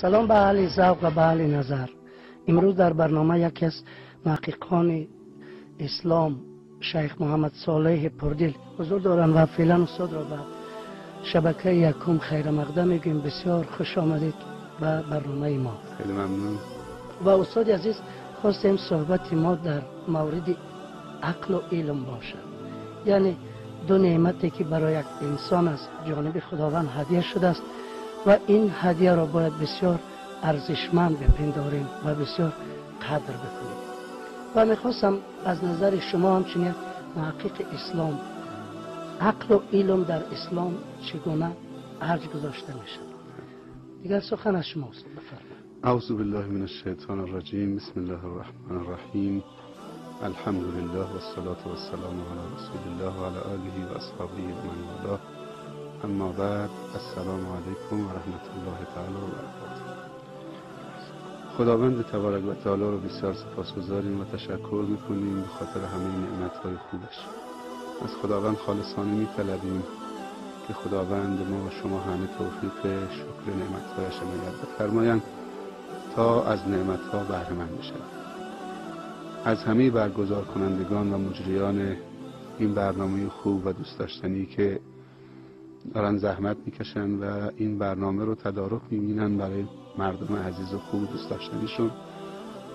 سلام به اهل ذوق و به اهل نظر. امروز در برنامه یکی از محققان اسلام شیخ محمد صالح پردل حضور دارند و فعلا استاد را به شبکه یکم خیر مقدم میگیم. بسیار خوش آمدید به برنامه ما. خیلی ممنون. و استاد عزیز، خواستیم صحبت ما در مورد عقل و علم باشد، یعنی دو نعمتی که برای یک انسان از جانب خداوند هدیه شده است و این هدیه را باید بسیار ارزشمند بپنداریم و بسیار قدر بکنیم. و میخواستم از نظر شما همچنین محقق اسلام، عقل و علم در اسلام چگونه ارج گذاشته میشه؟ دیگر سخن از شما استاد، بفرمایید. اعوذ بالله من الشیطان الرجیم. بسم الله الرحمن الرحیم. الحمد لله و الصلاة و السلام علی رسول الله و علی آله و اصحابه و من والاه. اما بعد، السلام علیکم و رحمت الله تعالی و برکاته. خداوند تبارک و تعالی رو بسیار سپاسگزاریم و تشکر میکنیم به خاطر همه نعمت‌های خوبش. از خداوند خالصانه میطلبیم که خداوند ما و شما همه توفیق شکر نعمت‌هایش عنایت بفرمایند تا از نعمت‌ها بهره مند بشویم. از همه برگزار کنندگان و مجریان این برنامه خوب و دوست داشتنی که دارن زحمت میکشن و این برنامه رو تدارک میبینن برای مردم عزیز و خوب دوست داشتنیشون،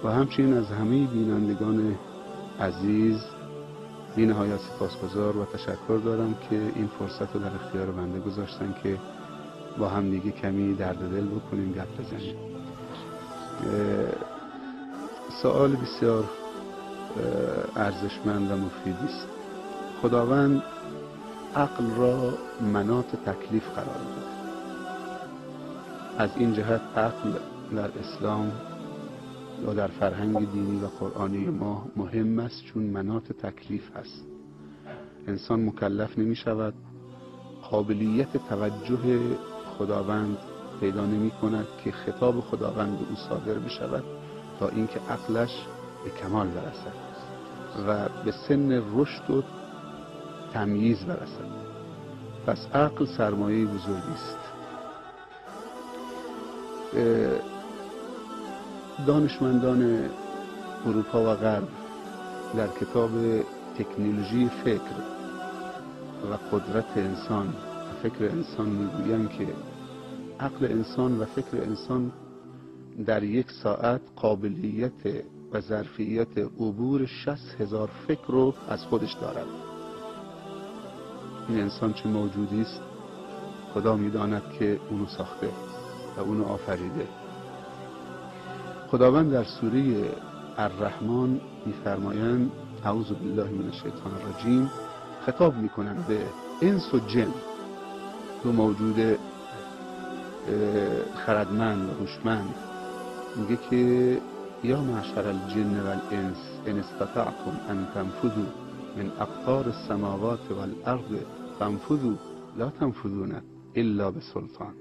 و همچنین از همه بینندگان عزیز بی نهایت سپاسگزار و تشکر دارم که این فرصت رو در اختیار بنده گذاشتن که با هم دیگه کمی درد دل بکنیم، گپ بزنیم. سوال بسیار ارزشمند و مفیدی است. خداوند عقل را مناط تکلیف قرار داده. از این جهت عقل در اسلام یا در فرهنگ دینی و قرآنی ما مهم است، چون مناط تکلیف هست. انسان مکلف نمی شود، قابلیت توجه خداوند پیدا نمی کند که خطاب خداوند به او صادر بشود تا اینکه عقلش به کمال برسد و به سن رشد و تمییز برسد. پس عقل سرمایه بزرگی است. دانشمندان اروپا و غرب در کتاب تکنولوژی فکر و قدرت انسان و فکر انسان میگویند که عقل انسان و فکر انسان در یک ساعت قابلیت و ظرفیت عبور 60,000 فکر رو از خودش دارد. این انسان چه موجودی است خدا میداند که اونو ساخته و اونو آفریده. خداوند در سوره الرحمن میفرمایند اعوذ بالله من الشیطان الرجیم، خطاب میکنند به انس و جن، دو موجود خردمند و هوشمند. میگه که یا معشر الجن والانس ان استطعتم ان تنفذوا من اقطار السماوات والارض فانفذوا لا تنفذون الا بسلطان.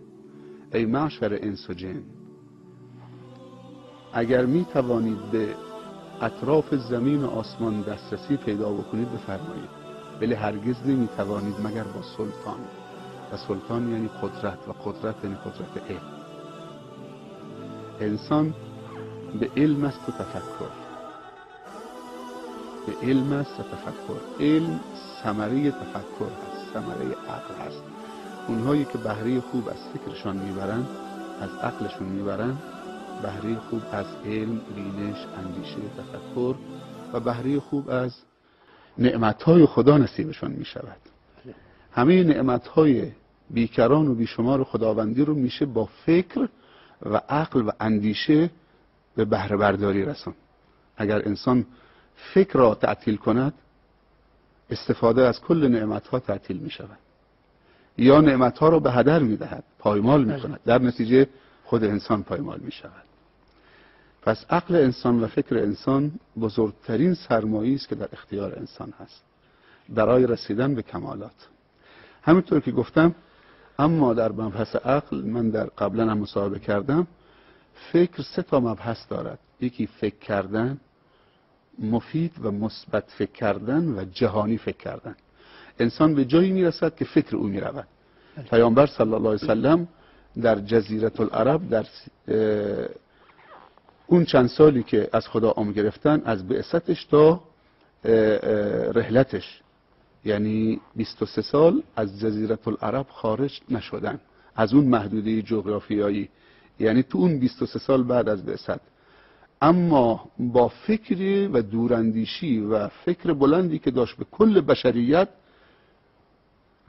ای معشر انس و جن، اگر می توانید به اطراف زمین و آسمان دسترسی پیدا بکنید بفرمایید، ولی هرگز نمی توانید مگر با سلطان. و سلطان یعنی قدرت، و قدرت یعنی قدرت علم. انسان به علم است و تفکر، به علم است و تفکر. علم ثمره تفکر هست، ثمره عقل هست. اونهایی که بهره خوب از فکرشان میبرن، از عقلشون میبرن، بهره خوب از علم، بینش، اندیشه، تفکر و بهره خوب از نعمتهای خدا نصیبشان میشود. همه نعمتهای بیکران و بیشمار خداوندی رو میشه با فکر و عقل و اندیشه به بهره برداری رسان. اگر انسان فکر را تعطیل کند، استفاده از کل نعمتها تعطیل می شود، یا نعمتها را به هدر می دهد، پایمال می کند، در نتیجه خود انسان پایمال می شود. پس عقل انسان و فکر انسان بزرگترین سرمایه‌ای است که در اختیار انسان هست برای رسیدن به کمالات. همینطور که گفتم، اما در مبحث عقل من در قبلا هم مصاحبه کردم، فکر 3 مبحث دارد. یکی فکر کردن، مفید و مثبت فکر کردن و جهانی فکر کردن. انسان به جایی میرسد که فکر او میرود. پیامبر صلی الله علیه و سلم در جزیره العرب در اون چند سالی که از خدا گرفتن، از بعثتش تا رحلتش، یعنی 23 سال از جزیره العرب خارج نشدن از اون محدوده جغرافیایی، یعنی تو اون 23 سال بعد از بعثت. اما با فکری و دوراندیشی و فکر بلندی که داشت به کل بشریت،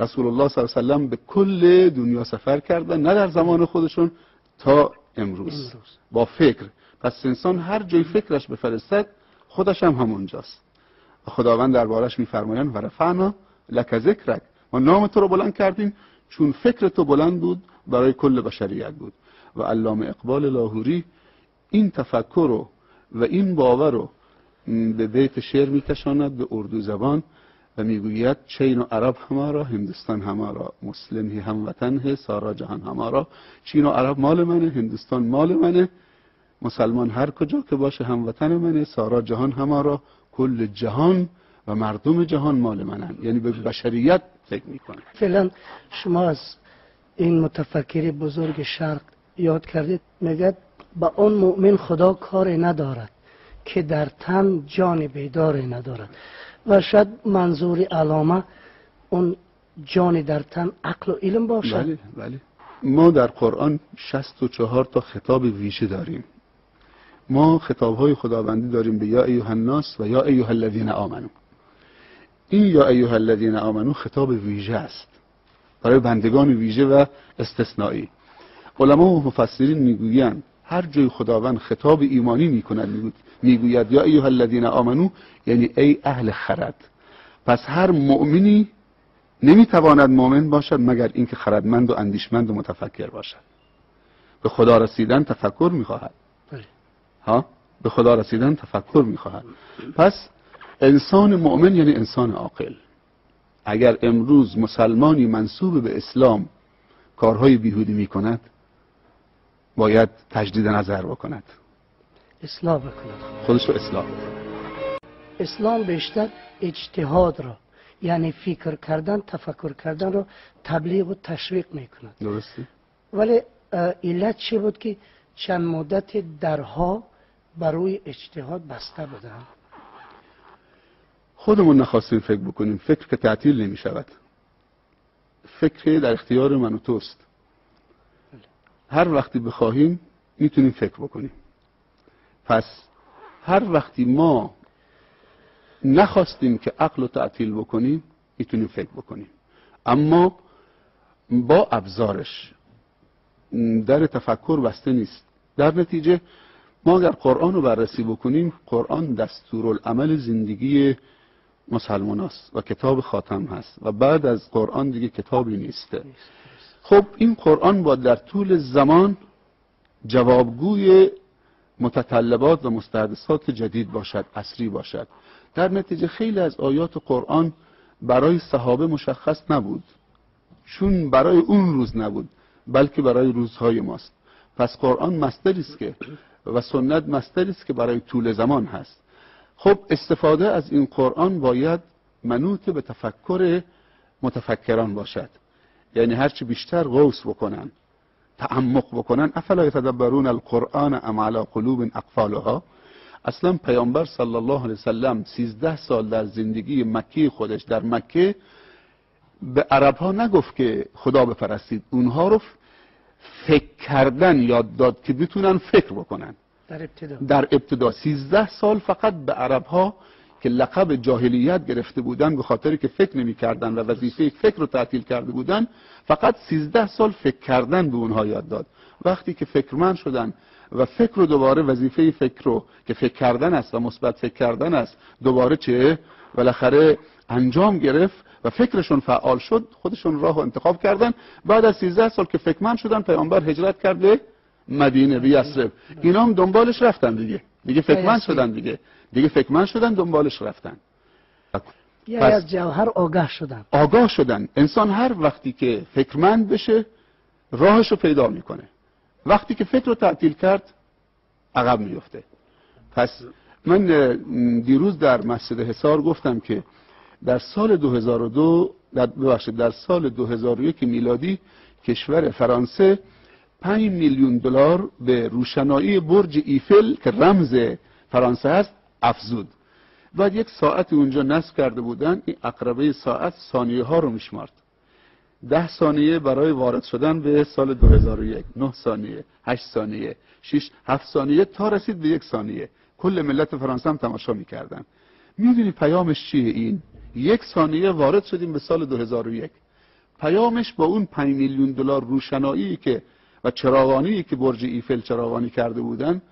رسول الله صلی الله علیه و سلم به کل دنیا سفر کردن، نه در زمان خودشون تا امروز. با فکر. پس انسان هر جای فکرش بفرستد خودش هم همونجاست. خداوند دربارش میفرمایند ورفعنا لک ذکرک، ما نام تو رو بلند کردیم چون فکر تو بلند بود، برای کل بشریت بود. و علامه اقبال لاهوری این تفکر و این باور رو به بیت شعر میکشاند به اردو زبان و میگوید چین و عرب همارا، هندوستان همارا، مسلم هی هموطن ہے، سارا جهان همارا. چین و عرب مال منه، هندوستان مال منه، مسلمان هر کجا که باشه هموطن منه، سارا جهان همارا، کل جهان و مردم جهان مال منن. یعنی به بشریت فکر میکنه. فعلا شما از این متفکر بزرگ شرق یاد کردید، میگه با اون مؤمن خدا کار ندارد که در تن جان بیدار ندارد. و شاید منظور علامه اون جان در تن عقل و علم باشد. بله بله. ما در قرآن 64 تا خطاب ویژه داریم. ما خطاب‌های خداوندی داریم به یا ایها الناس و یا ایها الذین آمنو. این یا ایها الذین آمنو خطاب ویژه است برای بندگان ویژه و استثنایی. علما و مفسرین میگویند هر جای خداوند خطاب ایمانی میکند میگوید یا ایها الذین آمنو، یعنی ای اهل خرد. پس هر مؤمنی نمیتواند مؤمن باشد مگر اینکه خردمند و اندیشمند و متفکر باشد. به خدا رسیدن تفکر میخواهد. ها، به خدا رسیدن تفکر میخواهد. پس انسان مؤمن یعنی انسان عاقل. اگر امروز مسلمانی منسوب به اسلام کارهای بیهودی میکند، باید تجدید نظر بکند، اصلاح بکند، خودش رو اصلاح بکند. اسلام بیشتر اجتهاد را، یعنی فکر کردن، تفکر کردن رو تبلیغ و تشویق میکند. درسته؟ ولی علت چی بود که چند مدت درها برای اجتهاد بسته بودن؟ خودمون نخواستیم فکر بکنیم. فکر که تعطیل نمی شود. فکر در اختیار من و توست. هر وقتی بخواهیم میتونیم فکر بکنیم. پس هر وقتی ما نخواستیم که عقل رو تعطیل بکنیم میتونیم فکر بکنیم، اما با ابزارش. در تفکر بسته نیست. در نتیجه ما اگر قرآن رو بررسی بکنیم، قرآن دستورالعمل زندگی مسلمان است و کتاب خاتم هست و بعد از قرآن دیگه کتابی نیسته. خب این قرآن باید در طول زمان جوابگوی متطلبات و مستحدثات جدید باشد، عصری باشد. در نتیجه خیلی از آیات قرآن برای صحابه مشخص نبود، چون برای اون روز نبود بلکه برای روزهای ماست. پس قرآن مصدری است که و سنت مصدری است که برای طول زمان هست. خب استفاده از این قرآن باید منوط به تفکر متفکران باشد، یعنی هرچی بیشتر غوص بکنن، تعمق بکنن. افلا یتدبرون القرآن ام علی قلوب اقفالها. اصلا پیامبر صلی الله علیه وسلم 13 سال در زندگی مکی خودش در مکه به عرب ها نگفت که خدا بپرستید، اونها رو فکر کردن یاد داد که بتونن فکر بکنن. در ابتدا 13 سال فقط به عرب ها که لقب جاهلیت گرفته بودن به خاطری که فکر نمی کردن و وظیفه فکر رو تعطیل کرده بودن، فقط 13 سال فکر کردن به اونها یاد داد. وقتی که فکرمند شدن و فکر رو دوباره، وظیفه فکر رو که فکر کردن است و مثبت فکر کردن است، دوباره چه بالاخره انجام گرفت و فکرشون فعال شد، خودشون راه رو انتخاب کردن. بعد از 13 سال که فکرمند شدن، پیامبر هجرت کرد به مدینه، به یثرب. اینا هم دنبالش رفتن دیگه فکرمند شدن، دیگه فکرمند شدن، دنبالش رفتن. یعنی از جوهر آگاه شدن. انسان هر وقتی که فکرمند بشه راهش رو پیدا میکنه. وقتی که فکر رو تعطیل کرد عقب میفته. پس من دیروز در مسجد حصار گفتم که در سال 2001 میلادی کشور فرانسه 5 میلیون دلار به روشنایی برج ایفل که رمز فرانسه است افزود. بعد یک ساعت اونجا نصب کرده بودن، این عقربه ساعت ثانیه ها رو میشمارد. 10 ثانیه برای وارد شدن به سال 2001، 9 ثانیه، 8 ثانیه، 6 7 ثانیه تا رسید به 1 ثانیه. کل ملت فرانسه هم تماشا میکردن. میدونی پیامش چیه؟ این 1 ثانیه وارد شدیم به سال 2001. پیامش با اون 5 میلیون دلار روشنایی که و چراغانی که برج ایفل چراغانی کرده بودن،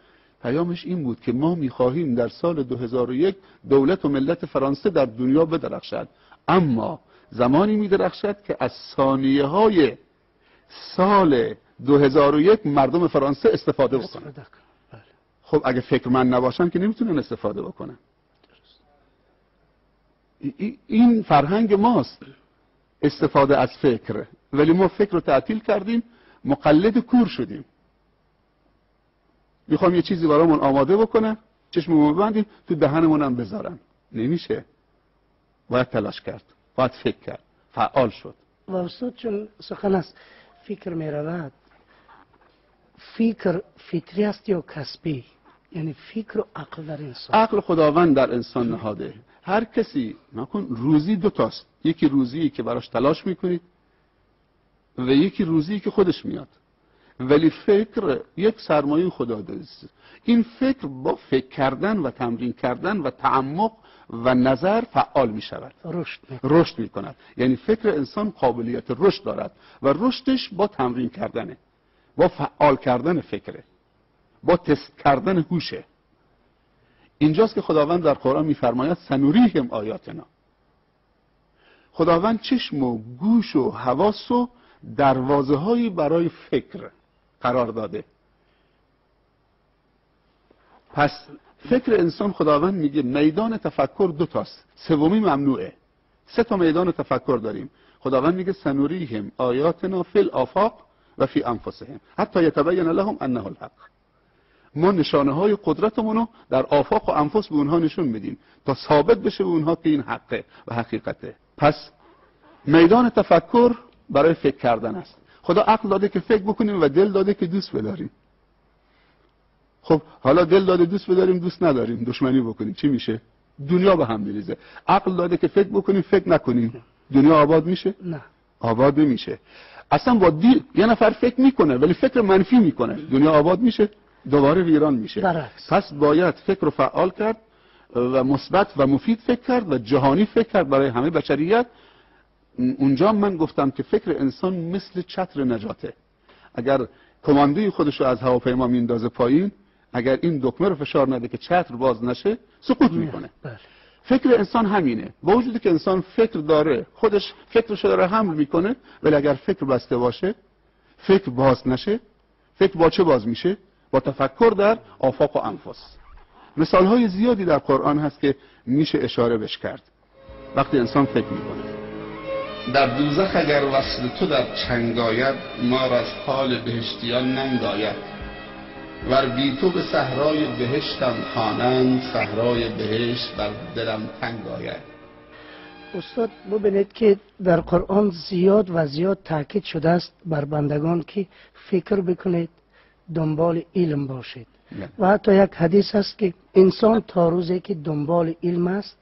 پیامش این بود که ما میخواهیم در سال 2001 دولت و ملت فرانسه در دنیا بدرخشد، اما زمانی میدرخشد که از ثانیه های سال 2001 مردم فرانسه استفاده بکنن. خب اگه فکرمند نباشن که نمیتونن استفاده بکنن. این فرهنگ ماست، استفاده از فکر، ولی ما فکر رو تعطیل کردیم، مقلد کور شدیم. میخوام یه چیزی برامون آماده بکنن، چشممون ببندیم، تو دهنمون هم بذارن. نمیشه. باید تلاش کرد، باید فکر کرد، فعال شد. و استاد چون سخن از فکر میرود، فکر فطری است یا کسبی؟ یعنی فکر و عقل در انسان. عقل خداوند در انسان نهاده. هر کسی نکن روزی 2 تاست، یکی روزی که براش تلاش میکنید و یکی روزی که خودش میاد. ولی فکر یک سرمایه خدا داده است. این فکر با فکر کردن و تمرین کردن و تعمق و نظر فعال می شود، رشد می کند. یعنی فکر انسان قابلیت رشد دارد و رشدش با تمرین کردنه، با فعال کردن فکره، با تست کردن هوشه. اینجاست که خداوند در قرآن می‌فرماید سنوریهم آیاتنا. خداوند چشم و گوش و حواس و دروازه‌هایی برای فکر قرار داده. پس فکر انسان خداوند میگه میدان تفکر 2 تاست، سومی ممنوعه. 3 تا میدان تفکر داریم. خداوند میگه سنوریهم آیاتنا فی الآفاق و فی انفسهم حتی یتبین لهم انه الحق. ما نشانه های قدرتمون رو در آفاق و انفس به اونها نشون میدیم تا ثابت بشه به اونها که این حقه و حقیقته. پس میدان تفکر برای فکر کردن است. خدا عقل داده که فکر بکنیم و دل داده که دوست بداریم. خب حالا دل داده دوست بداریم، دوست نداریم، دشمنی بکنیم، چی میشه؟ دنیا به هم میریزه. عقل داده که فکر بکنیم، فکر نکنیم، دنیا آباد میشه؟ نه، آباد نمیشه. اصلا با یه نفر فکر میکنه ولی فکر منفی میکنه، دنیا آباد میشه؟ دوباره ویران میشه. برعکس. پس باید فکر رو فعال کرد و مثبت و مفید فکر کرد و جهانی فکر کرد برای همه بشریت. اونجا من گفتم که فکر انسان مثل چتر نجاته. اگر کماندوی خودش رو از هواپیما میندازه پایین، اگر این دکمه رو فشار نده که چتر باز نشه، سقوط میکنه. فکر انسان همینه. با وجودی که انسان فکر داره، خودش فکرش رو داره حمل میکنه، ولی اگر فکر بسته باشه، فکر باز نشه، فکر با چه باز میشه؟ با تفکر در آفاق و انفس. مثالهای زیادی در قرآن هست که میشه اشاره بهش کرد وقتی انسان فکر میکنه. در دوزخ اگر وصل تو در چنگ آید، ما را از حال بهشتیان ننگ آید. ور بی تو به صحرای بهشتم خوانند، صحرای بهشت بر دلم تنگ آید. استاد ببینید که در قرآن زیاد و زیاد تاکید شده است بر بندگان که فکر بکنید، دنبال علم باشید. و حتی یک حدیث است که انسان تا روزی که دنبال علم است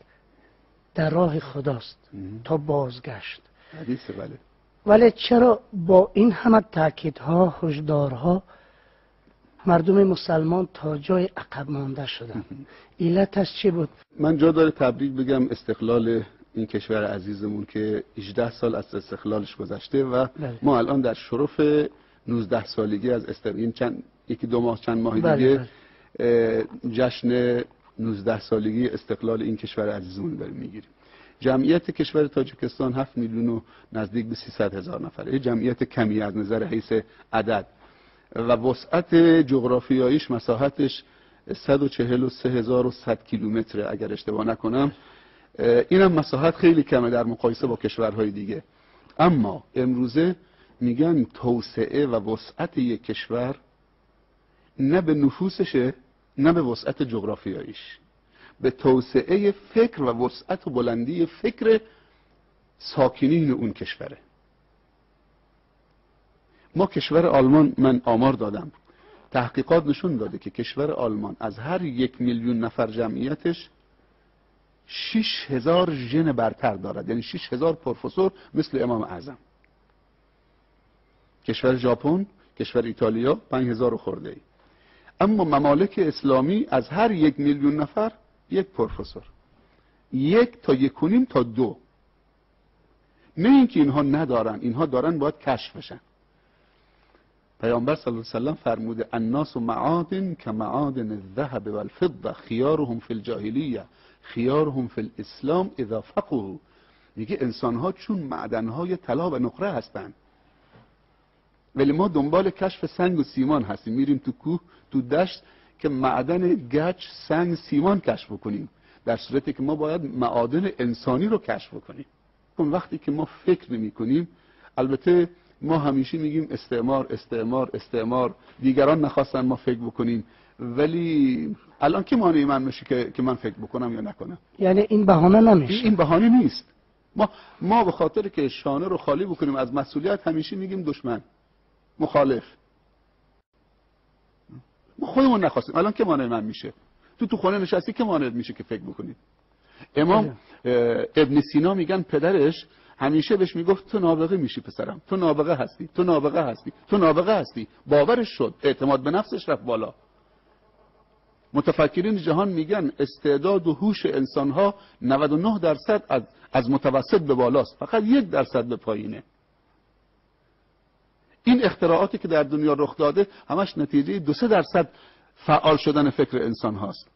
در راه خداست تا بازگشت. حدیث بله. ولی چرا با این همه تاکیدها، هشدارها مردم مسلمان تا جای عقب مانده شدن؟ علتش چی بود؟ من جا داره تبریک بگم استقلال این کشور عزیزمون که 18 سال از استقلالش گذشته و ما الان در شرف 19 سالگی از این یکی دو ماه چند ماه دیگه جشن 19 سالگی استقلال این کشور عزیزمون داریم میگیریم. جمعیت کشور تاجیکستان 7 میلیون و نزدیک به 300,000 نفره. جمعیت کمی از نظر حیث عدد و وسعت جغرافیاییش، مساحتش 143,100 کیلومتر اگر اشتباه نکنم. اینم مساحت خیلی کمه در مقایسه با کشورهای دیگه. اما امروزه میگن توسعه و وسعت یک کشور نه به نفوسشه، نه به وسعت جغرافیاییش، به توسعه فکر و وسعت و بلندی فکر ساکنین اون کشوره. ما کشور آلمان، من آمار دادم، تحقیقات نشون داده که کشور آلمان از هر 1 میلیون نفر جمعیتش 6000 ژن برتر دارد، یعنی 6000 پروفسور مثل امام اعظم. کشور ژاپن، کشور ایتالیا 5000 خورده ای. اما ممالک اسلامی از هر 1 میلیون نفر 1 پروفسور، 1 تا 1.5 تا 2. نه اینکه اینها ندارن، اینها دارن، باید کشف بشن. پیامبر صلی الله علیه و سلم فرموده الناس معادن کمعادن الذهب والفضه خیارهم فی الجاهلیه خیارهم فی الاسلام اذا فقهوا. میگه انسانها چون معدنهای طلا و نقره هستن، ولی ما دنبال کشف سنگ و سیمان هستیم، میریم تو کوه، تو دشت که معدن گچ، سنگ، سیمان کشف کنیم، در صورتی که ما باید معادن انسانی رو کشف کنیم. اون وقتی که ما فکر نمی کنیم، البته ما همیشه میگیم استعمار استعمار استعمار، دیگران نخواستن ما فکر بکنیم، ولی الان کی مانع من میشه که من فکر بکنم یا نکنم؟ یعنی این بهانه نمیشه. این بهانه نیست. ما به خاطر که شانه رو خالی بکنیم از مسئولیت همیشه میگیم دشمن، مخالف. ما خودمون نخواستیم. الان که مانع من میشه؟ تو خونه نشستی که مانع میشه که فکر بکنید؟ امام ابن سینا میگن پدرش همیشه بهش میگفت تو نابغه میشی پسرم، تو نابغه هستی، تو نابغه هستی، تو نابغه هستی. باورش شد، اعتماد به نفسش رفت بالا. متفکرین جهان میگن استعداد و هوش انسانها 99% از متوسط به بالاست، فقط 1% به پایینه. این اختراعاتی که در دنیا رخ داده همش نتیجه 2-3% فعال شدن فکر انسان هاست.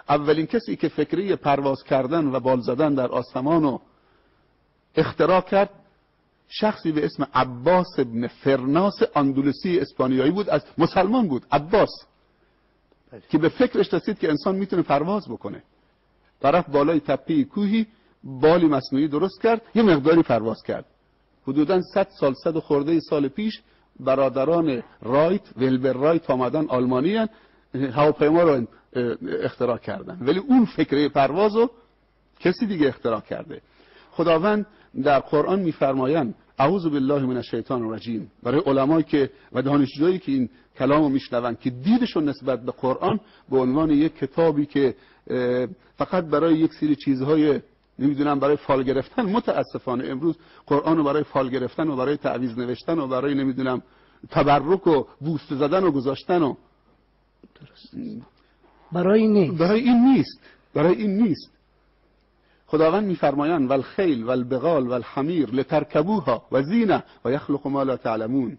اولین کسی که فکری پرواز کردن و بال زدن در آسمان رو اختراع کرد شخصی به اسم عباس ابن فرناس اندلسی اسپانیایی بود، از مسلمان بود، عباس، که به فکرش رسید که انسان میتونه پرواز بکنه. طرف بالای تپه کوهی بالی مصنوعی درست کرد، یه مقداری پرواز کرد. حدوداً 100 سال 100 خورده سال پیش برادران رایت، ویلبر رایت آمدن، آلمانی هستند، هواپیما رو اختراع کردن، ولی اون فکره پرواز رو کسی دیگه اختراع کرده. خداوند در قرآن میفرمایند اعوذ بالله من الشیطان الرجیم، برای علمایی که و دانشجویی که این کلامو میشنون که دیدشون نسبت به قرآن به عنوان یک کتابی که فقط برای یک سری چیزهای نمیدونم برای فال گرفتن، متاسفانه امروز قرآن رو برای فال گرفتن و برای تعویض نوشتن و برای نمیدونم تبرک و بوست زدن و گذاشتن و برای این نیست. خداوند میفرمایند والخیل والبغال والحمیر لترکبوها و زینه و یخلق ما لا تعلمون.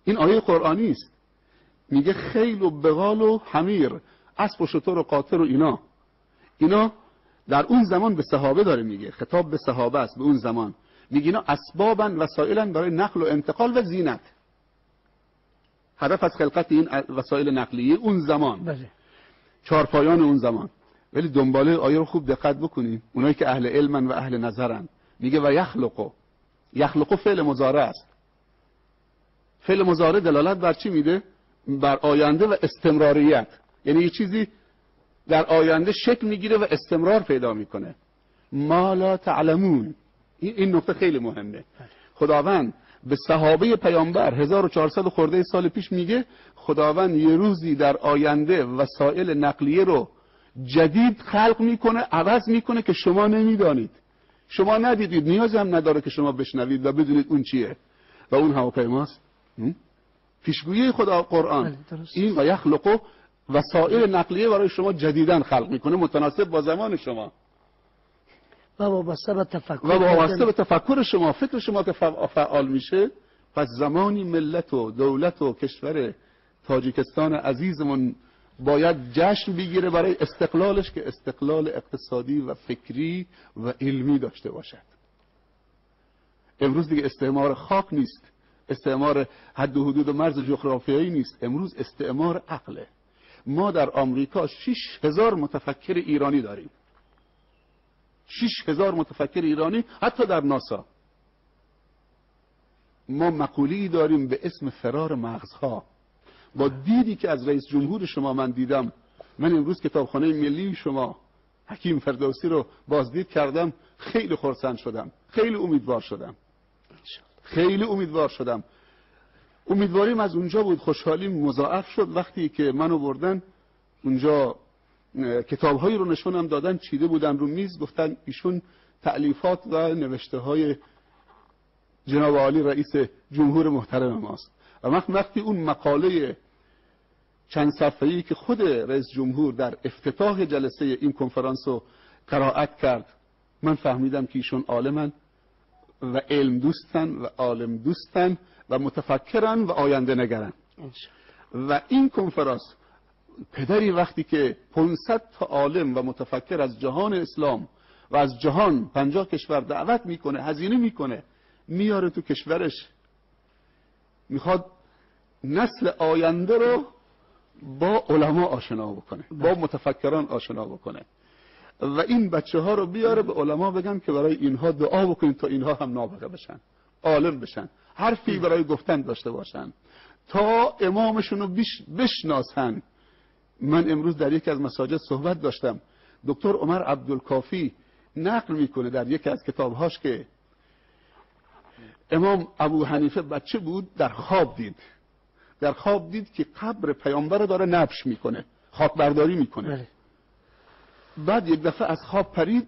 این آیه قرآنی است. میگه خیل و بغال و حمیر، اسب و شتر و قاطر و اینا در اون زمان به صحابه داره میگه، خطاب به صحابه است. به اون زمان میگه اینا اسبابن وسایلن برای نقل و انتقال و زینت. هدف از خلقت این وسایل نقلیه اون زمان، چارپایان اون زمان. ولی دنباله آیه رو خوب دقت بکنید، اونایی که اهل علمن و اهل نظرن، میگه و یخلقو فعل مضارع است. فعل مضارع دلالت بر چی میده؟ بر آینده و استمراریت، یعنی یه چیزی در آینده شکل میگیره و استمرار پیدا میکنه. ما لا تعلمون، این نکته خیلی مهمه. خداوند به صحابه پیامبر 1400 خورده سال پیش میگه خداوند یه روزی در آینده وسایل نقلیه رو جدید خلق میکنه، عوض میکنه که شما نمیدانید، شما ندیدید، نیاز هم نداره که شما بشنوید و بدونید اون چیه و اون هواپیماست. پیشگویی خدا قرآن این و یخلقو وسایل نقلیه برای شما جدیدن خلق میکنه متناسب با زمان شما و وابسته به تفکر شما، فکر شما که فعال میشه. پس زمانی ملت و دولت و کشور تاجیکستان عزیزمون باید جشن بگیره برای استقلالش که استقلال اقتصادی و فکری و علمی داشته باشد. امروز دیگه استعمار خاک نیست، استعمار حد و حدود و مرز جغرافیایی نیست، امروز استعمار عقله. ما در آمریکا 6000 متفکر ایرانی داریم، 6000 متفکر ایرانی، حتی در ناسا. ما مقوله‌ای داریم به اسم فرار مغزها. با دیدی که از رئیس جمهور شما من دیدم، من امروز کتابخانه ملی شما حکیم فردوسی رو بازدید کردم، خیلی خرسند شدم، خیلی امیدوار شدم. امیدواریم از اونجا بود. خوشحالیم مضاعف شد وقتی که منو بردن اونجا، کتاب‌هایی رو نشونم دادن، چیده بودن رو میز، گفتن ایشون تألیفات و نوشته‌های جناب عالی رئیس جمهور محترم ماست. و وقتی اون مقاله چند صفحه‌ای که خود رئیس جمهور در افتتاح جلسه این کنفرانس رو قرائت کرد، من فهمیدم که ایشون عالمن و علم دوستن و عالم دوستن و متفکرن و آینده نگرن. و این کنفرانس پدری وقتی که 500 تا عالم و متفکر از جهان اسلام و از جهان 50 کشور دعوت میکنه، هزینه میکنه، میاره تو کشورش، میخواد نسل آینده رو با علما آشنا بکنه، با متفکران آشنا بکنه و این بچه ها رو بیاره به علما بگن که برای اینها دعا بکنید تا اینها هم نابغه بشن، عالم بشن، حرفی برای گفتن داشته باشن، تا امامشون رو بشناسن. من امروز در یکی از مساجد صحبت داشتم، دکتر عمر عبدالکافی نقل میکنه در یکی از کتابهاش که امام ابو حنیفه بچه بود، در خواب دید که قبر پیامبر داره نبش میکنه، خاک برداری میکنه. بعد یک دفعه از خواب پرید،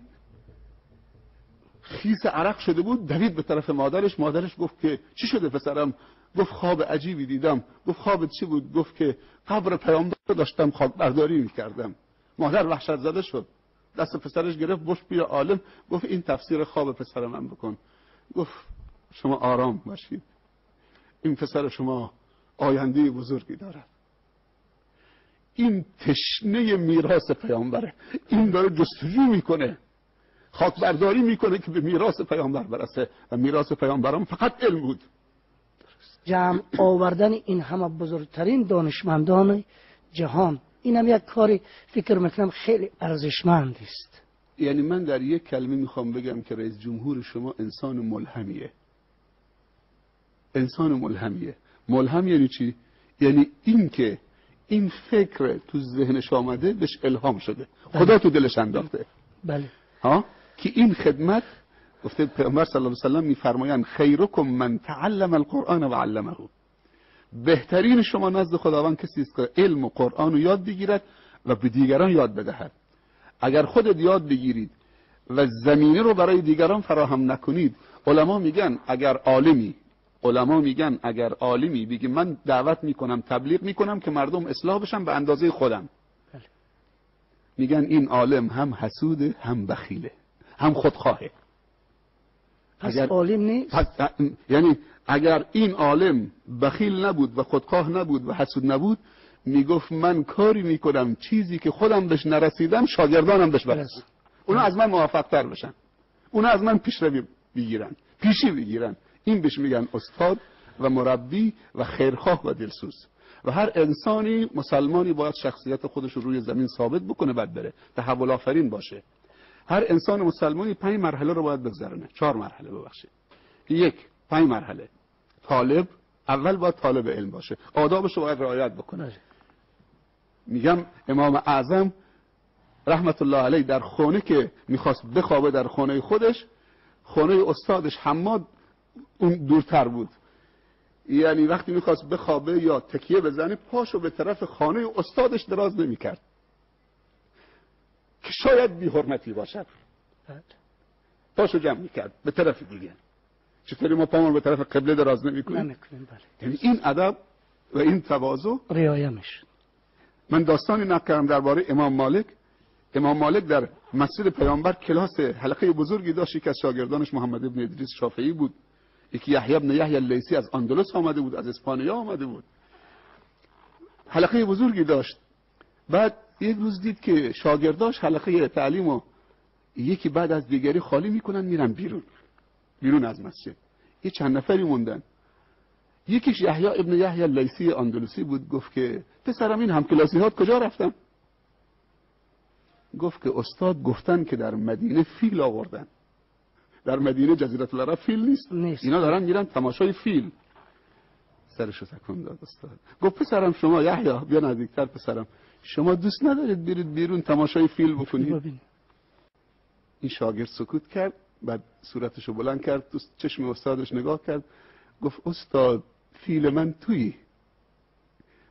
خیس عرق شده بود، دوید به طرف مادرش گفت که چی شده پسرم؟ گفت خواب عجیبی دیدم. گفت خوابت چی بود؟ گفت که قبر پیامبر داشتم خاک برداری میکردم. مادر وحشت زده شد، دست پسرش گرفت برد بیا عالم، گفت این تفسیر خواب پسر من بکن. گفت شما آرام باشید، این پسر شما آینده بزرگی دارد، این تشنه میراث پیامبره، این داره جستجو میکنه، خاک برداری میکنه که به میراث پیامبر برسه و میراث پیامبران فقط علم بود. جمع آوردن این همه بزرگترین دانشمندان جهان، این هم یک کاری فکر میکنم خیلی ارزشمند است. یعنی من در یک کلمه میخوام بگم که رئیس جمهور شما انسان ملهمیه. انسان ملهمیه. ملهم یعنی چی؟ یعنی این که این فکر تو ذهنش آمده بهش الهام شده، خدا تو دلش انداخته. بله. که این خدمت، گفته پیامبر صلی الله علیه و سلم میفرمایند خیرکم من تعلم القرآن و علمه، بهترین شما نزد خداوند کسی است که علم و قرآن رو یاد بگیرد و به دیگران یاد بدهد. اگر خودت یاد بگیرید و زمینه رو برای دیگران فراهم نکنید، علما میگن اگر عالمی بگه من دعوت میکنم، تبلیغ میکنم که مردم اصلاح بشن به اندازه خودم، میگن این عالم هم حسوده، هم بخیله، هم خودخواهه. اگر عالم نیست، یعنی اگر این عالم بخیل نبود و خودخواه نبود و حسود نبود، میگفت من کاری میکنم چیزی که خودم بهش نرسیدم شاگردانم بهش برسن، اونا از من موفق تر بشن، اونا از من پیشی بگیرن. این بهش میگن استاد و مربی و خیرخواه و دلسوز. و هر انسانی مسلمانی باید شخصیت خودش رو روی زمین ثابت بکنه، بعد بره تحول آفرین باشه. هر انسان مسلمانی 5 مرحله رو باید بگذرونه، 4 مرحله ببخشید. 5 مرحله. طالب اول باید طالب علم باشه، آدابش رو باید رعایت بکنه. میگم امام اعظم رحمت الله علیه در خونه که میخواست بخوابه، در خونه خودش، خونه استادش حماد اون دورتر بود، یعنی وقتی میخواست بخوابه یا تکیه بزنه پاشو به طرف خانه استادش دراز نمیکرد که شاید بی حرمتی باشد، پاشو جمع میکرد به طرف دیگه. چطوری ما پامون به طرف قبله دراز نمیکنیم؟ یعنی این ادب و این تواضع رعایت میشه. من داستانی نقل کردم درباره امام مالک در مسجد پیامبر کلاس حلقه بزرگی داشت. یکی از شاگردانش محمد ابن ادریس شافعی بود، یکی یحیی ابن یحیی اللیثی از اندلس آمده بود، از اسپانیا آمده بود، حلقه بزرگی داشت. بعد یک روز دید که شاگرداش حلقه تعلیمو یکی بعد از دیگری خالی میکنن، میرن بیرون از مسجد. یه چند نفری موندن، یکیش یحیی ابن یحیی اللیثی اندلسی بود. گفت که پسرم این همکلاسی‌هات کجا رفتن؟ گفت که استاد گفتن که در مدینه فیل آوردن. در مدینه جزیره العرب فیل نیست. اینا دارن میرن تماشای فیل. سرشو تکون داد استاد. گفت پسرم شما یحیی بیا نزدیکتر، پسرم شما دوست ندارید برید بیرون تماشای فیل بکنید؟ این شاگرد سکوت کرد، بعد صورتشو بلند کرد، تو چشم استادش نگاه کرد، گفت استاد فیل من تویی،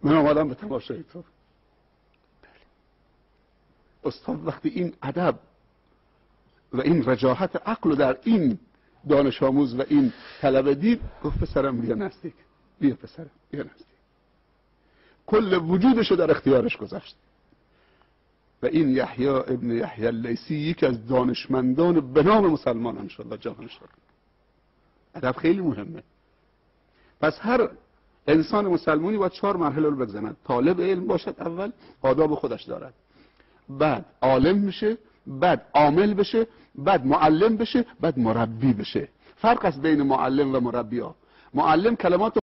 من آمدم به تماشای تو. استاد وقتی این ادب و این رجاحت عقل رو در این دانش آموز و این طلبه دید، گفت پسرم بیا نزدیک، بیا پسرم بیا نزدیک. کل وجودش رو در اختیارش گذاشت. و این یحیی ابن یحیی اللیثی یکی از دانشمندان به نام مسلمان انشاءالله جهان شد. ادب خیلی مهمه. پس هر انسان مسلمانی باید 4 مرحله رو بگذرد. طالب علم باشد، اول آداب خودش دارد، بعد عالم میشه، بعد عامل بشه، بعد معلم بشه، بعد مربی بشه. فرق است بین معلم و مربی ها. معلم کلمات